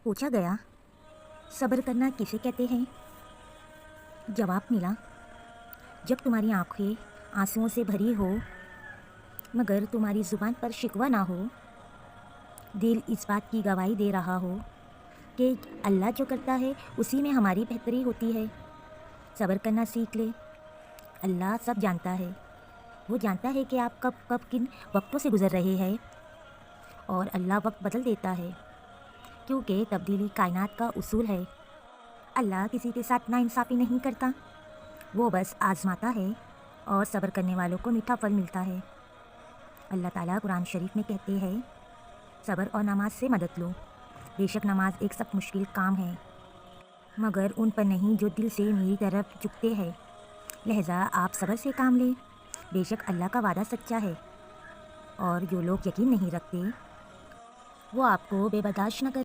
पूछा गया, सब्र करना किसे कहते हैं? जवाब मिला, जब तुम्हारी आंखें आंसुओं से भरी हो मगर तुम्हारी ज़ुबान पर शिकवा ना हो, दिल इस बात की गवाही दे रहा हो कि अल्लाह जो करता है उसी में हमारी बेहतरी होती है। सब्र करना सीख ले। अल्लाह सब जानता है। वो जानता है कि आप कब कब किन वक्तों से गुज़र रहे हैं, और अल्लाह वक्त बदल देता है, क्योंकि तब्दीली कायनात का उसूल है। अल्लाह किसी के साथ नाइंसाफ़ी नहीं करता, वो बस आज़माता है और सब्र करने वालों को मीठा फल मिलता है। अल्लाह ताला कुरान शरीफ में कहते हैं, सब्र और नमाज से मदद लो। बेशक नमाज एक सख्त मुश्किल काम है, मगर उन पर नहीं जो दिल से मेरी तरफ झुकते हैं। लिहाजा आप सब्र से काम लें। बेशक अल्लाह का वादा सच्चा है, और जो लोग यकीन नहीं रखते वो आपको बेबर्दाश्त न करें।